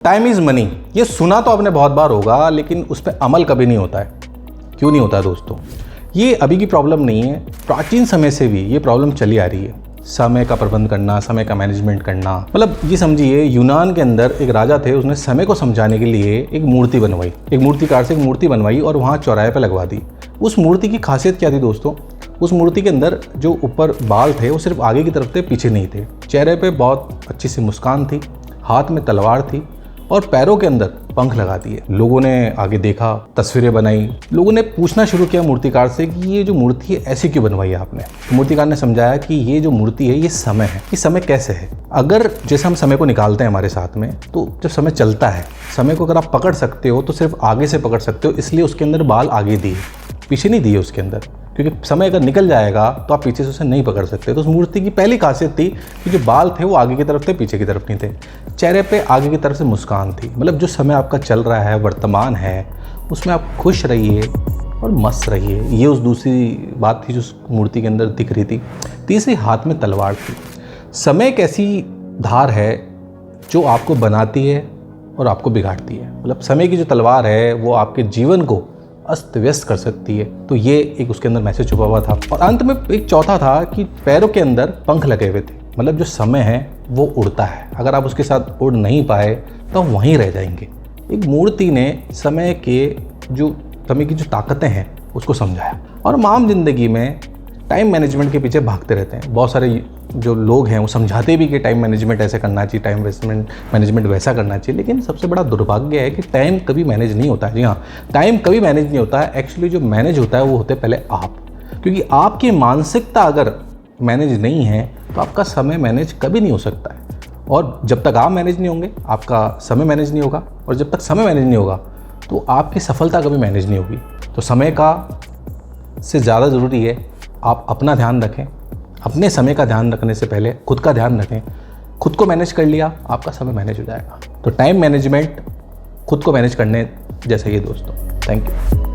Time is money, ये सुना तो आपने बहुत बार होगा, लेकिन उस पर अमल कभी नहीं होता है। क्यों नहीं होता है दोस्तों? ये अभी की प्रॉब्लम नहीं है, प्राचीन समय से भी ये प्रॉब्लम चली आ रही है। समय का प्रबंध करना, समय का मैनेजमेंट करना, मतलब ये समझिए यूनान के अंदर एक राजा थे, उसने समय को समझाने के लिए एक मूर्ति बनवाई, एक मूर्तिकार से एक मूर्ति बनवाई और वहाँ चौराहे पर लगवा दी। उस मूर्ति की खासियत क्या थी दोस्तों? उस मूर्ति के अंदर जो ऊपर बाल थे वो सिर्फ आगे की तरफ थे, पीछे नहीं थे। चेहरे पे बहुत अच्छी सी मुस्कान थी, हाथ में तलवार थी और पैरों के अंदर पंख लगा दिए। लोगों ने आगे देखा, तस्वीरें बनाई, लोगों ने पूछना शुरू किया मूर्तिकार से कि ये जो मूर्ति है ऐसी क्यों बनवाई है आपने? तो मूर्तिकार ने समझाया कि ये जो मूर्ति है ये समय है। ये समय कैसे है? अगर जैसे हम समय को निकालते हैं हमारे साथ में, तो जब समय चलता है, समय को अगर आप पकड़ सकते हो तो सिर्फ आगे से पकड़ सकते हो, इसलिए उसके अंदर बाल आगे दिए, पीछे नहीं दिए उसके अंदर, क्योंकि समय अगर निकल जाएगा तो आप पीछे से उसे नहीं पकड़ सकते। तो उस मूर्ति की पहली खासियत थी कि जो बाल थे वो आगे की तरफ थे, पीछे की तरफ नहीं थे। चेहरे पे आगे की तरफ से मुस्कान थी, मतलब जो समय आपका चल रहा है, वर्तमान है, उसमें आप खुश रहिए और मस्त रहिए। ये उस दूसरी बात थी जो उस मूर्ति के अंदर दिख रही थी। तीसरी, हाथ में तलवार थी। समय एक ऐसी धार है जो आपको बनाती है और आपको बिगाड़ती है। मतलब समय की जो तलवार है वो आपके जीवन को अस्त व्यस्त कर सकती है। तो ये एक उसके अंदर मैसेज छुपा हुआ था। और अंत में एक चौथा था कि पैरों के अंदर पंख लगे हुए थे, मतलब जो समय है वो उड़ता है, अगर आप उसके साथ उड़ नहीं पाए तो वहीं रह जाएंगे। एक मूर्ति ने समय की जो ताकतें हैं उसको समझाया। और हम आम जिंदगी में टाइम मैनेजमेंट के पीछे भागते रहते हैं। बहुत सारे जो लोग हैं वो समझाते भी कि टाइम मैनेजमेंट ऐसे करना चाहिए, टाइम मैनेजमेंट वैसा करना चाहिए, लेकिन सबसे बड़ा दुर्भाग्य है कि टाइम कभी मैनेज नहीं होता है। जी हाँ, टाइम कभी मैनेज नहीं होता है। एक्चुअली जो मैनेज होता है वो होते हैं पहले आप, क्योंकि आपकी मानसिकता अगर मैनेज नहीं है तो आपका समय मैनेज कभी नहीं हो सकता है। और जब तक आप मैनेज नहीं होंगे आपका समय मैनेज नहीं होगा, और जब तक समय मैनेज नहीं होगा तो आपकी सफलता कभी मैनेज नहीं होगी। तो समय का से ज़्यादा ज़रूरी है आप अपना ध्यान रखें। अपने समय का ध्यान रखने से पहले खुद का ध्यान रखें। खुद को मैनेज कर लिया, आपका समय मैनेज हो जाएगा। तो टाइम मैनेजमेंट खुद को मैनेज करने जैसा ही है दोस्तों। Thank you.